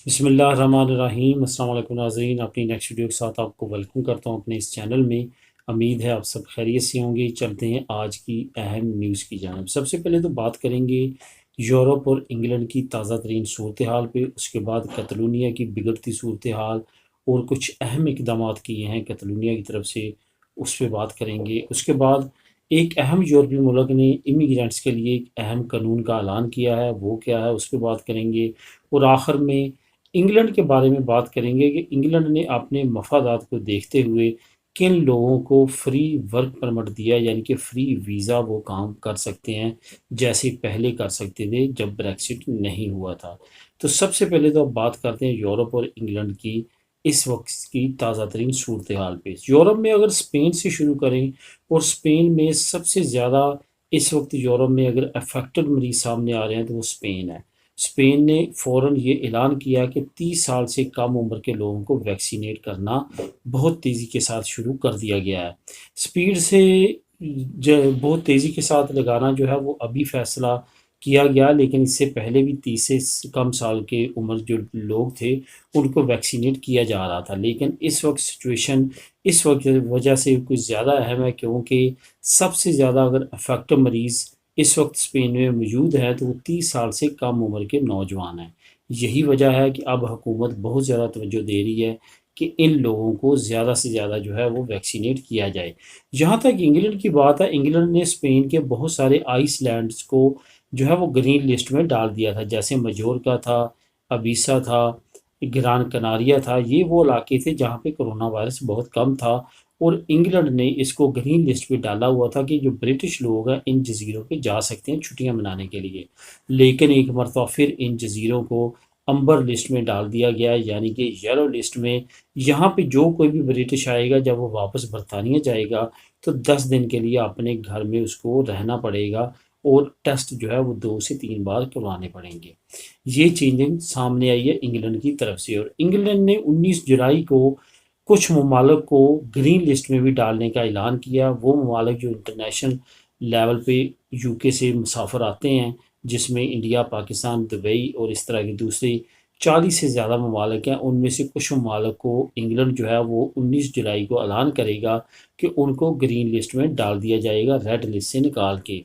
बिस्मिल्लाहिर्रहमानिर्रहीम। अस्सलाम वालेकुम नाज़रीन, अपनी नेक्स्ट वीडियो के साथ आपको वेलकम करता हूँ अपने इस चैनल में। उम्मीद है आप सब खैरियत से होंगे। चलते हैं आज की अहम न्यूज़ की जानिब। सबसे पहले तो बात करेंगे यूरोप और इंग्लैंड की ताज़ा तरीन सूरत हाल पे, उसके बाद कतलूनिया की बिगड़ती सूरत हाल और कुछ अहम इकदाम किए हैं कतलूनिया की तरफ से, उस पर बात करेंगे। उसके बाद एक अहम यूरोपीय मुल्क ने इमिग्रेंट्स के लिए एक अहम कानून का ऐलान किया है, वो क्या है उस पर बात करेंगे। और आखिर में इंग्लैंड के बारे में बात करेंगे कि इंग्लैंड ने अपने मफादात को देखते हुए किन लोगों को फ्री वर्क परमिट दिया, यानी कि फ्री वीज़ा वो काम कर सकते हैं जैसे पहले कर सकते थे जब ब्रेक्सिट नहीं हुआ था। तो सबसे पहले तो अब बात करते हैं यूरोप और इंग्लैंड की इस वक्त की ताज़ा तरीन सूरत हाल पे। यूरोप में अगर स्पेन से शुरू करें, और स्पेन में सबसे ज़्यादा इस वक्त यूरोप में अगर अफेक्टेड मरीज सामने आ रहे हैं तो वो स्पेन है। स्पेन ने फ़ौरन ये ऐलान किया कि 30 साल से कम उम्र के लोगों को वैक्सीनेट करना बहुत तेज़ी के साथ शुरू कर दिया गया है। स्पीड से बहुत तेज़ी के साथ लगाना जो है वो अभी फ़ैसला किया गया, लेकिन इससे पहले भी 30 से कम साल के उम्र जो लोग थे उनको वैक्सीनेट किया जा रहा था। लेकिन इस वक्त सिचुएशन इस वक्त वजह से कुछ ज़्यादा अहम है, क्योंकि सबसे ज़्यादा अगर अफेक्टिव मरीज़ इस वक्त स्पेन में मौजूद है तो वो 30 साल से कम उम्र के नौजवान हैं। यही वजह है कि अब हुकूमत बहुत ज़्यादा तवज्जो दे रही है कि इन लोगों को ज़्यादा से ज़्यादा जो है वो वैक्सीनेट किया जाए। जहाँ तक इंग्लैंड की बात है, इंग्लैंड ने स्पेन के बहुत सारे आइसलैंड्स को जो है वो ग्रीन लिस्ट में डाल दिया था, जैसे मजोर्का था, अबीसा था, ग्रान कनारिया था। ये वो इलाके थे जहाँ पे कोरोना वायरस बहुत कम था, और इंग्लैंड ने इसको ग्रीन लिस्ट पे डाला हुआ था कि जो ब्रिटिश लोग हैं इन जजीरों पे जा सकते हैं छुट्टियां मनाने के लिए। लेकिन एक मरतबा फिर इन जजीरों को अंबर लिस्ट में डाल दिया गया, यानी कि येलो लिस्ट में। यहाँ पे जो कोई भी ब्रिटिश आएगा, जब वो वापस बरतानिया जाएगा तो 10 दिन के लिए अपने घर में उसको रहना पड़ेगा, और टेस्ट जो है वो 2 से 3 बार करवाने पड़ेंगे। ये चेंजिंग सामने आई है इंग्लैंड की तरफ से। और इंग्लैंड ने 19 जुलाई को कुछ ममालिक को ग्रीन लिस्ट में भी डालने का ऐलान किया। वो ममालिक जो इंटरनेशनल लेवल पे यूके से मुसाफिर आते हैं, जिसमें इंडिया, पाकिस्तान, दुबई और इस तरह के दूसरे 40 से ज़्यादा ममालिक हैं। उनमें से कुछ ममालिक को इंग्लैंड जो है वो 19 जुलाई को ऐलान करेगा कि उनको ग्रीन लिस्ट में डाल दिया जाएगा, रेड लिस्ट से निकाल के।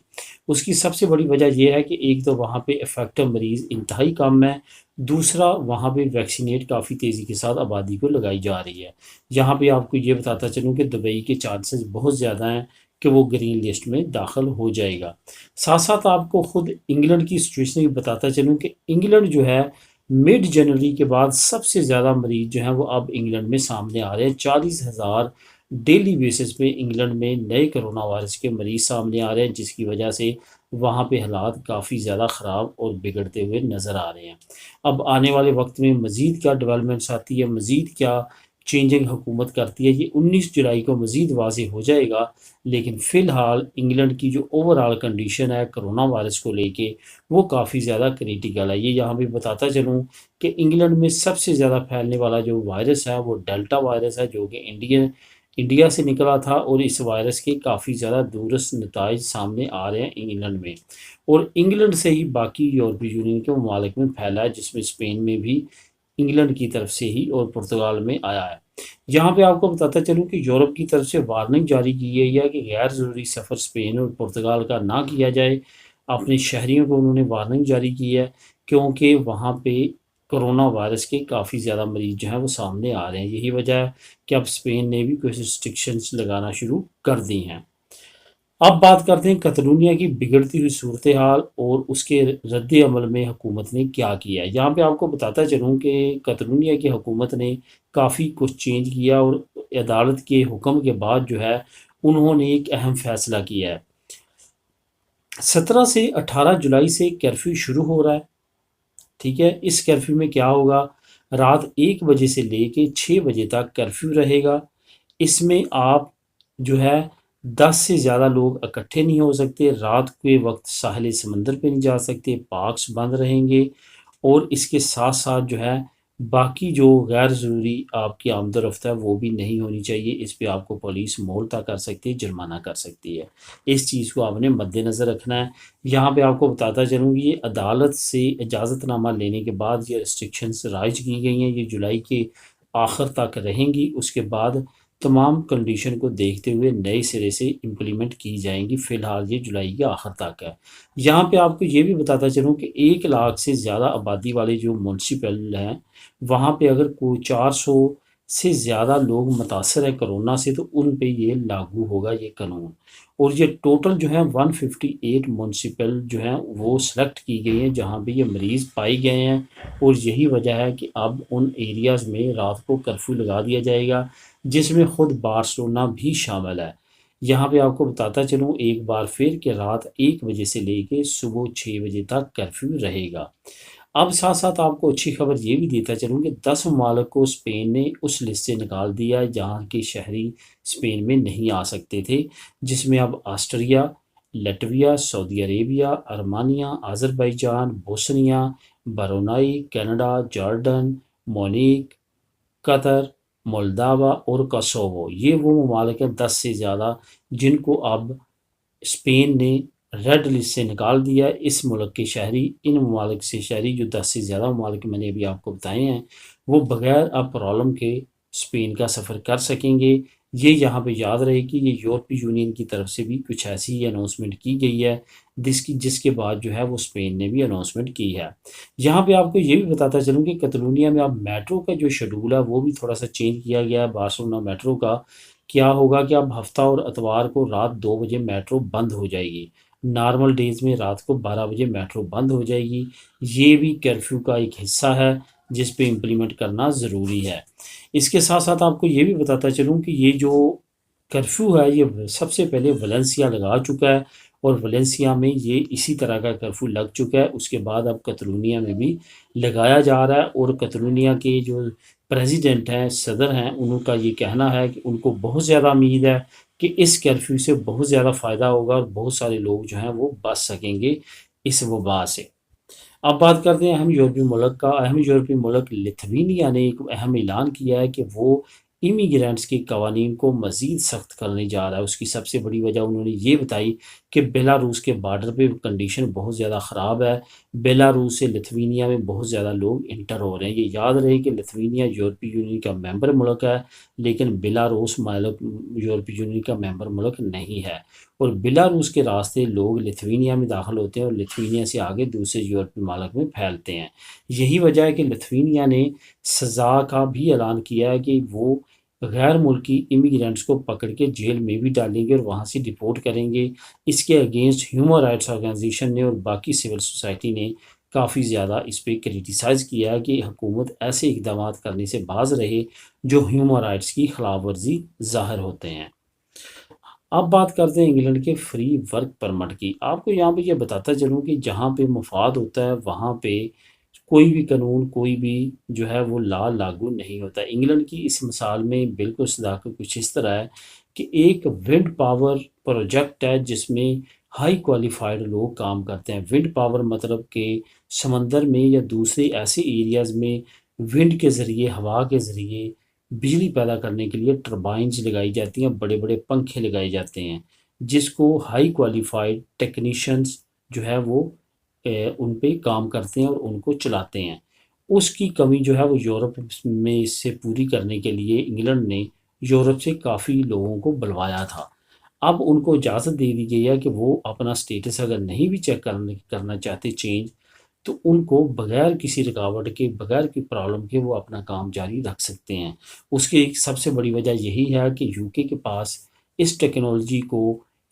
उसकी सबसे बड़ी वजह यह है कि एक तो वहाँ पे इफेक्टिव मरीज़ इंतहाई कम है, दूसरा वहाँ पे वैक्सीनेट काफ़ी तेज़ी के साथ आबादी को लगाई जा रही है। यहाँ पे आपको ये बताता चलूँ कि दुबई के चांसेस बहुत ज़्यादा हैं कि वो ग्रीन लिस्ट में दाखिल हो जाएगा। साथ साथ आपको खुद इंग्लैंड की सिचुएशन भी बताता चलूँ कि इंग्लैंड जो है मिड जनवरी के बाद सबसे ज़्यादा मरीज जो हैं वो अब इंग्लैंड में सामने आ रहे हैं। 40,000 डेली बेसिस पे इंग्लैंड में नए कोरोना वायरस के मरीज सामने आ रहे हैं, जिसकी वजह से वहाँ पे हालात काफ़ी ज़्यादा ख़राब और बिगड़ते हुए नज़र आ रहे हैं। अब आने वाले वक्त में मज़ीद क्या डेवलपमेंट्स आती है, मज़ीद क्या चेंजिंग हुकूमत करती है, ये 19 जुलाई को मज़ीद वाज़ेह हो जाएगा। लेकिन फ़िलहाल इंग्लैंड की जो ओवरऑल कंडीशन है कोरोना वायरस को लेके, वो काफ़ी ज़्यादा क्रिटिकल है। ये यहाँ पे बताता चलूँ कि इंग्लैंड में सबसे ज़्यादा फैलने वाला जो वायरस है वो डेल्टा वायरस है, जो कि इंडिया से निकला था, और इस वायरस के काफ़ी ज़्यादा दूरस्थ नताइज सामने आ रहे हैं इंग्लैंड में। और इंग्लैंड से ही बाकी यूरोपीय यूनियन के ममालिक में फैला है, जिसमें स्पेन में भी इंग्लैंड की तरफ से ही और पुर्तगाल में आया है। यहाँ पे आपको बताता चलूँ कि यूरोप की तरफ से वार्निंग जारी की गई है कि गैर ज़रूरी सफ़र स्पेन और पुर्तगाल का ना किया जाए। अपने शहरियों को उन्होंने वार्निंग जारी की है, क्योंकि वहाँ पे कोरोना वायरस के काफ़ी ज़्यादा मरीज जो हैं वो सामने आ रहे हैं। यही वजह है कि अब स्पेन ने भी कुछ रिस्ट्रिक्शंस लगाना शुरू कर दी हैं। अब बात करते हैं कतलूनिया की बिगड़ती हुई सूरत हाल और उसके रद्द अमल में हुकूमत ने क्या किया है। यहाँ पे आपको बताता चलूँ कि कतलूनिया की हुकूमत ने काफ़ी कुछ चेंज किया, और अदालत के हुक्म के बाद जो है उन्होंने एक अहम फैसला किया है। 17 से 18 जुलाई से कर्फ्यू शुरू हो रहा है। ठीक है, इस कर्फ्यू में क्या होगा, रात 1 बजे से लेके 6 बजे तक कर्फ्यू रहेगा। इसमें आप जो है 10 से ज़्यादा लोग इकट्ठे नहीं हो सकते, रात के वक्त साहिल समंदर पे नहीं जा सकते, पार्क्स बंद रहेंगे। और इसके साथ साथ जो है बाकी जो गैर ज़रूरी आपकी आमद-ओ-रफ़्त है वो भी नहीं होनी चाहिए। इस पे आपको पुलिस मोहलता कर सकती है, जुर्माना कर सकती है। इस चीज़ को आपने मद्देनज़र रखना है। यहाँ पे आपको बताता चलूँ कि ये अदालत से इजाज़तनामा लेने के बाद ये रिस्ट्रिक्शंस राइज की गई हैं, ये जुलाई के आखिर तक रहेंगी। उसके बाद तमाम कंडीशन को देखते हुए नए सिरे से इम्प्लीमेंट की जाएंगी। फ़िलहाल ये जुलाई के आखिर तक है। यहाँ पे आपको ये भी बताता चलूँ कि 1 लाख से ज़्यादा आबादी वाले जो म्युनिसिपल हैं, वहाँ पे अगर कोई 400 से ज़्यादा लोग मुतासर हैं कोरोना से, तो उन पे ये लागू होगा ये कानून। और ये टोटल जो है 158 म्युनिसिपल जो हैं वो सेलेक्ट की गई हैं जहाँ पे ये मरीज़ पाए गए हैं। और यही वजह है कि अब उन एरियाज़ में रात को कर्फ्यू लगा दिया जाएगा, जिसमें ख़ुद बार्सिलोना भी शामिल है। यहाँ पे आपको बताता चलूँ एक बार फिर कि रात 1 बजे से लेके सुबह 6 बजे तक कर्फ्यू रहेगा। अब साथ-साथ आपको अच्छी खबर ये भी देता चलूँ कि 10 ममालिक को स्पेन ने उस लिस्ट से निकाल दिया है जहाँ के शहरी स्पेन में नहीं आ सकते थे, जिसमें अब Austria, Latvia, Saudi Arabia, Armenia, Azerbaijan, Bosnia, Brunei, Canada, Jordan, मोनीक, कतर, मोल्दोवा और कोसोवो, ये वो ममालिक हैं 10 से ज़्यादा जिनको अब स्पेन ने रेड लिस्ट से निकाल दिया है। इस मुल्क के शहरी इन ममालिक से शहरी जो 10 से ज़्यादा ममालिक मैंने अभी आपको बताए हैं, वो बगैर अब प्रॉब्लम के स्पेन का सफ़र कर सकेंगे। ये यहाँ पे याद रहे कि ये यूरोपीय यूनियन की तरफ से भी कुछ ऐसी ही अनाउंसमेंट की गई है, जिसके बाद जो है वो स्पेन ने भी अनाउंसमेंट की है। यहाँ पे आपको ये भी बताता चलूँ कि कतलूनिया में अब मेट्रो का जो शेड्यूल है वो भी थोड़ा-सा चेंज किया गया है। बार्सिलोना मेट्रो का क्या होगा कि अब हफ्ता और इतवार को रात 2 बजे मेट्रो बंद हो जाएगी। नॉर्मल डेज़ में रात को 12 बजे मेट्रो बंद हो जाएगी। ये भी कर्फ्यू का एक हिस्सा है, जिस पे इम्प्लीमेंट करना ज़रूरी है। इसके साथ-साथ आपको ये भी बताता चलूँ कि ये जो कर्फ्यू है, ये सबसे पहले वलेंसिया लगा चुका है और वलेंसिया में ये इसी तरह का कर्फ्यू लग चुका है। उसके बाद अब कतलूनिया में भी लगाया जा रहा है और कतलूनिया के जो प्रेसिडेंट हैं, सदर हैं, उनका ये कहना है कि उनको बहुत ज़्यादा उम्मीद है कि इस कर्फ्यू से बहुत ज़्यादा फ़ायदा होगा और बहुत सारे लोग जो हैं वो बच सकेंगे इस वबा से। अब बात करते हैं अहम यूरोपीय मुल्क का। अहम यूरोपीय मुल्क लिथुआनिया ने एक अहम ऐलान किया है कि वो इमिग्रेंट्स के कवानीन को मज़ीद सख्त करने जा रहा है। उसकी सबसे बड़ी वजह उन्होंने ये बताई कि बेलारूस के बॉर्डर पे कंडीशन बहुत ज़्यादा ख़राब है। बेलारूस से लिथुआनिया में बहुत ज़्यादा लोग इंटर हो रहे हैं। ये याद रहे कि लिथुआनिया यूरोपीय यूनियन का मेंबर मुल्क है, लेकिन बेलारूस यूरोपीय यूनियन का मेंबर मुल्क नहीं है। और बेलारूस के रास्ते लोग लिथुआनिया में दाखिल होते हैं और लिथुआनिया से आगे दूसरे यूरोपीय मुल्क में फैलते हैं। यही वजह है कि लिथुआनिया ने सज़ा का भी ऐलान किया है कि वो गैर मुल्की इमिग्रेंट्स को पकड़ के जेल में भी डालेंगे और वहाँ से डिपोर्ट करेंगे। इसके अगेंस्ट ह्यूमन राइट्स ऑर्गेनाइजेशन ने और बाकी सिविल सोसाइटी ने काफ़ी ज़्यादा इस पे क्रिटिसाइज़ किया है कि हुकूमत ऐसे इक़दाम करने से बाज़ रहे जो ह्यूमन राइट्स की खिलाफ वर्जी ज़ाहिर होते हैं। अब बात करते हैं इंग्लैंड के फ्री वर्क परमिट की। आपको यहाँ पे ये बताता चलूँ कि जहाँ पे मफाद होता है वहाँ पे कोई भी कानून, कोई भी जो है वो लॉ लागू नहीं होता। इंग्लैंड की इस मिसाल में बिल्कुल सदाकत कुछ इस तरह है कि एक विंड पावर प्रोजेक्ट है जिसमें हाई क्वालिफाइड लोग काम करते हैं। विंड पावर मतलब कि समंदर में या दूसरे ऐसे एरियाज़ में विंड के ज़रिए, हवा के ज़रिए बिजली पैदा करने के लिए टरबाइन्स लगाई जाती हैं, बड़े-बड़े पंखे लगाए जाते हैं, जिसको हाई क्वालिफ़ाइड टेक्नीशियंस जो है वो उन पे काम करते हैं और उनको चलाते हैं। उसकी कमी जो है वो यूरोप में इससे पूरी करने के लिए इंग्लैंड ने यूरोप से काफ़ी लोगों को बुलवाया था। अब उनको इजाज़त दे दी गई है कि वो अपना स्टेटस अगर नहीं भी चेक करना चाहते चेंज, तो उनको बगैर किसी रुकावट के, बगैर की प्रॉब्लम के वो अपना काम जारी रख सकते हैं। उसकी एक सबसे बड़ी वजह यही है कि यूके के पास इस टेक्नोलॉजी को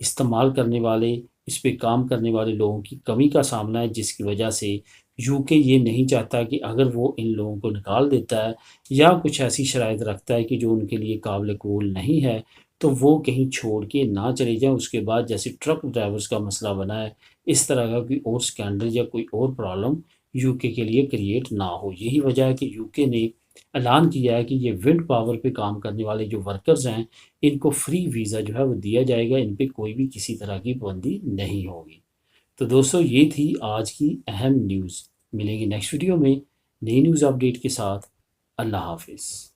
इस्तेमाल करने वाले, इस पे काम करने वाले लोगों की कमी का सामना है, जिसकी वजह से यूके ये नहीं चाहता कि अगर वो इन लोगों को निकाल देता है या कुछ ऐसी शराइत रखता है कि जो उनके लिए काबिल कबूल नहीं है, तो वो कहीं छोड़ के ना चले जाएँ। उसके बाद जैसे ट्रक ड्राइवर्स का मसला बना है, इस तरह का कोई और स्कैंडल या कोई और प्रॉब्लम यूके के लिए क्रिएट ना हो। यही वजह है कि यूके ने ऐलान किया है कि ये विंड पावर पे काम करने वाले जो वर्कर्स हैं, इनको फ्री वीज़ा जो है वो दिया जाएगा। इन पे कोई भी किसी तरह की पाबंदी नहीं होगी। तो दोस्तों, ये थी आज की अहम न्यूज़। मिलेंगे नेक्स्ट वीडियो में नई न्यूज़ अपडेट के साथ। अल्लाह हाफिज़।